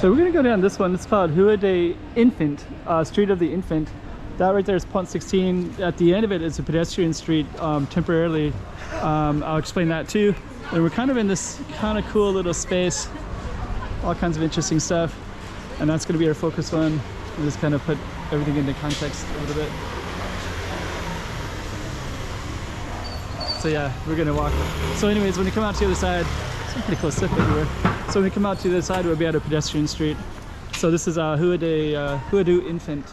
So we're gonna go down this one. It's called Rua de Infante, Street of the Infant. That right there is Pont 16. At the end of it is a pedestrian street temporarily. I'll explain that too. And we're kind of in this kind of cool little space, all kinds of interesting stuff. And that's gonna be our focus one. We'll just kind of put everything into context a little bit. So yeah, we're gonna walk. So anyways, when you come out to the other side, some pretty close stuff everywhere. So when we come out to the side, we'll be at a pedestrian street. So this is Rua do Infant.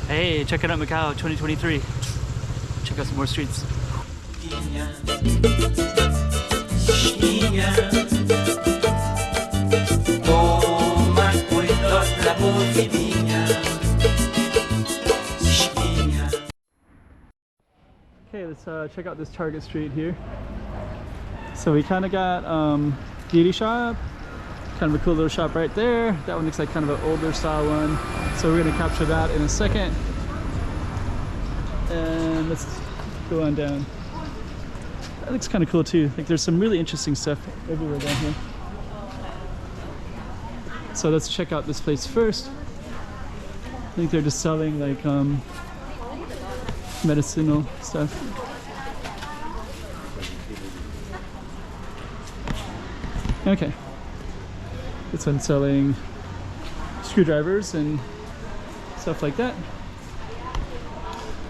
Hey, check it out, Macau 2023. Check out some more streets. Okay, let's check out this Target Street here. So we kind of got beauty shop, kind of a cool little shop right there. That one looks like kind of an older style one. So we're gonna capture that in a second. And let's go on down. That looks kind of cool too. Like there's some really interesting stuff everywhere down here. So let's check out this place first. I think they're just selling like medicinal stuff. Okay, this one's selling screwdrivers and stuff like that.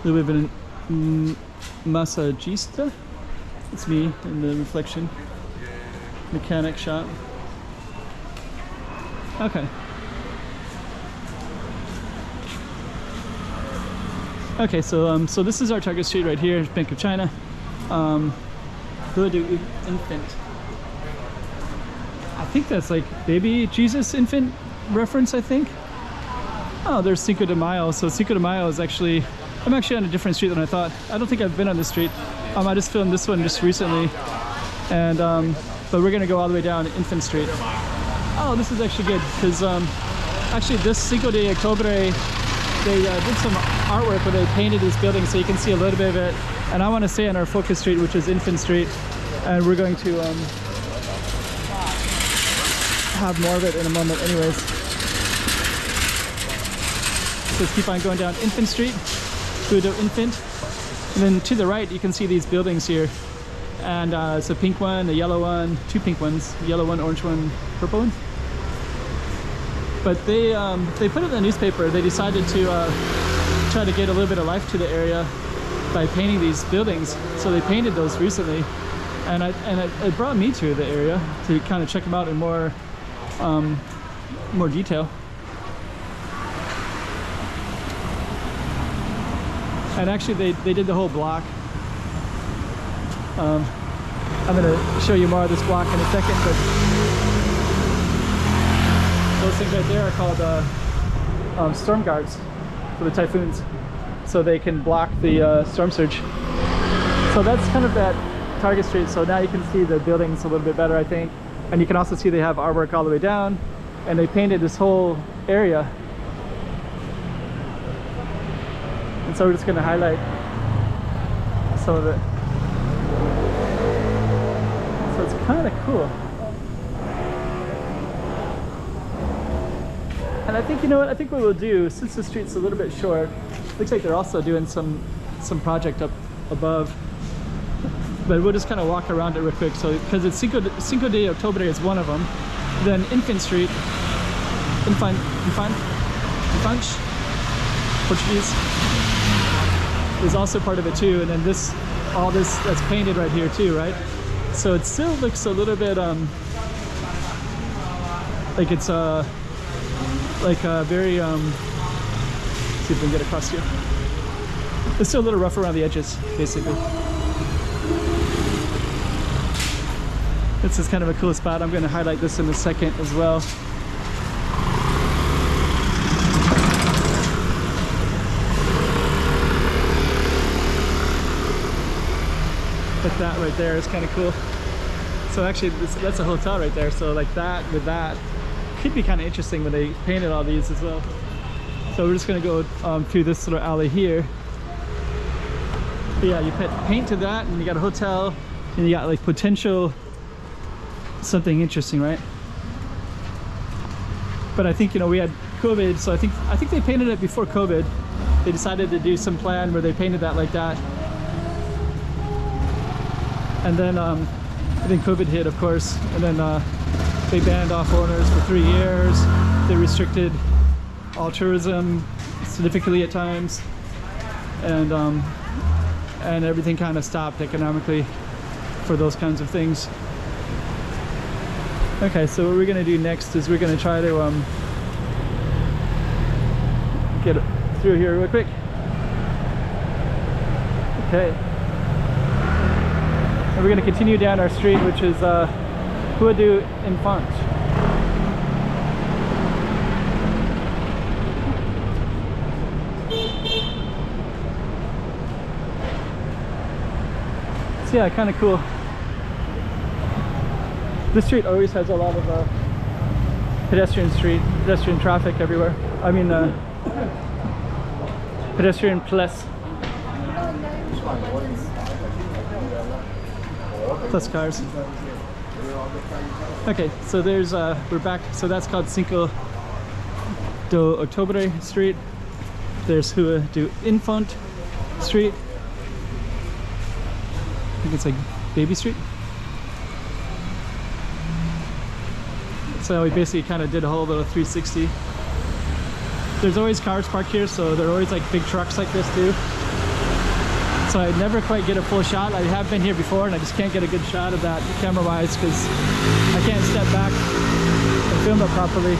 We live in massagista. It's me in the reflection. Mechanic shop. Okay. Okay, so so this is our Target Street right here, Bank of China. Rua do Infant. I think that's like baby Jesus infant reference, I think. Oh, there's Cinco de Mayo. So Cinco de Mayo is actually, I'm actually on a different street than I thought. I don't think I've been on this street. I just filmed this one just recently. And, but we're gonna go all the way down Infant Street. Oh, this is actually good, because actually this Cinco de Octubre, they did some artwork where they painted these buildings so you can see a little bit of it. And I want to stay on our focus street, which is Infant Street. And we're going to have more of it in a moment anyways. So let's keep on going down Infant Street, Rua do Infant. And then to the right, you can see these buildings here. And it's a pink one, a yellow one, two pink ones, yellow one, orange one, purple one. But they put it in the newspaper. They decided to try to get a little bit of life to the area by painting these buildings. So they painted those recently. And it brought me to the area to kind of check them out in more detail. And actually they did the whole block. I'm going to show you more of this block in a second, but those things right there are called storm guards for the typhoons, so they can block the storm surge. So that's kind of that Target Street. So now you can see the buildings a little bit better, I think. And you can also see they have artwork all the way down, and they painted this whole area. And so we're just going to highlight some of it. So it's kind of cool. And I think, you know what, I think what we'll do, since the street's a little bit short, looks like they're also doing some project up above. But we'll just kind of walk around it real quick. So, because it's Cinco de Octubre is one of them. Then Infant Street, Infante, Portuguese, is also part of it too. And then this, all this that's painted right here too, right? So it still looks a little bit like it's like a very see if we can get across here. It's still a little rough around the edges, basically. This is kind of a cool spot. I'm going to highlight this in a second as well. But that right there is kind of cool. So actually that's a hotel right there. So like that with that could be kind of interesting when they painted all these as well. So we're just going to go through this little alley here. But yeah, you put paint to that, and you got a hotel, and you got like potential something interesting, right? But I think, you know, we had COVID, so I think they painted it before COVID. They decided to do some plan where they painted that like that. And then I think COVID hit, of course, and then they banned all foreigners for 3 years. They restricted all tourism significantly at times, and everything kind of stopped economically for those kinds of things. Okay, so what we're gonna do next is we're gonna try to get through here real quick. Okay. And we're gonna continue down our street, which is INFANTE. So yeah, kind of cool. This street always has a lot of pedestrian traffic everywhere. I mean, pedestrian plus cars. Okay, so there's we're back. So that's called 5 Street. There's INFANTE Street. I think it's like Baby Street. So we basically kind of did a whole little 360. There's always cars parked here, so there are always like big trucks like this too. So I never quite get a full shot. I have been here before and I just can't get a good shot of that camera wise because I can't step back and film it properly.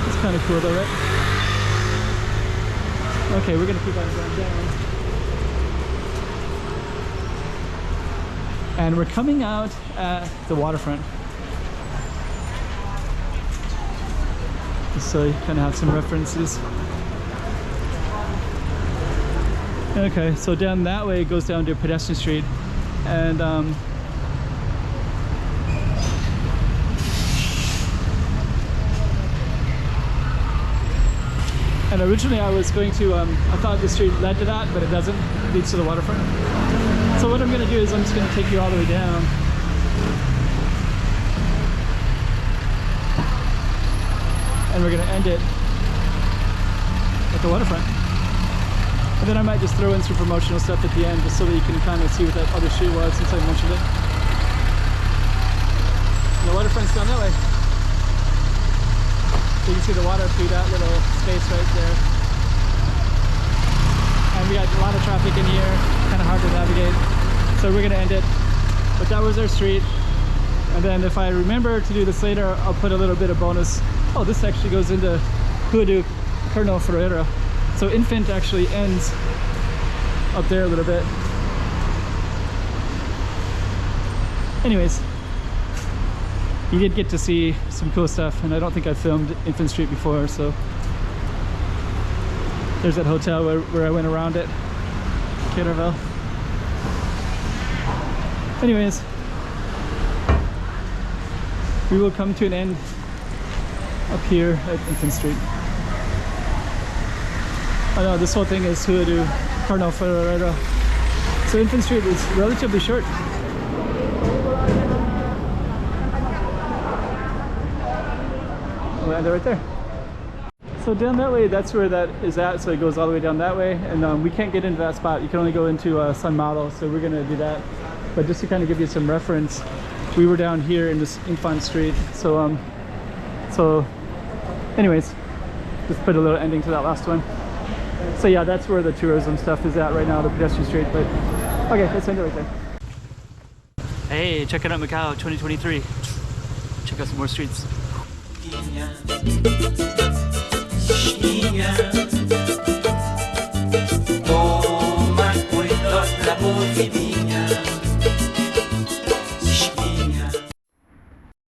It's kind of cool though, right? Okay, we're gonna keep on going down. And we're coming out at the waterfront. So you kind of have some references. Okay, so down that way it goes down to pedestrian street. And originally I was going to, I thought the street led to that, but it doesn't. It leads to the waterfront. So what I'm going to do is I'm just going to take you all the way down. And we're going to end it at the waterfront. And then I might just throw in some promotional stuff at the end just so that you can kind of see what that other street was since I mentioned it. And the waterfront's down that way. So you can see the water through that little space right there. And we got a lot of traffic in here, kind of hard to navigate. So we're gonna end it. But that was our street. And then if I remember to do this later, I'll put a little bit of bonus. Oh, this actually goes into Coronel Ferreira. So INFANTE actually ends up there a little bit. Anyways, you did get to see some cool stuff, and I don't think I filmed INFANTE Street before, so there's that hotel where I went around it, Caravel. Anyways, we will come to an end up here at INFANTE Street. I know this whole thing is Coronel Ferreira. So INFANTE Street is relatively short. We'll end it right there. So down that way, that's where that is at. So it goes all the way down that way, and we can't get into that spot. You can only go into泗𠵼码頭, so we're gonna do that. But just to kind of give you some reference, we were down here in this INFANTE Street. So anyways, just put a little ending to that last one. So yeah, that's where the tourism stuff is at right now, the pedestrian street. But okay, let's end it right there. Hey, check it out, Macau 2023. Check out some more streets.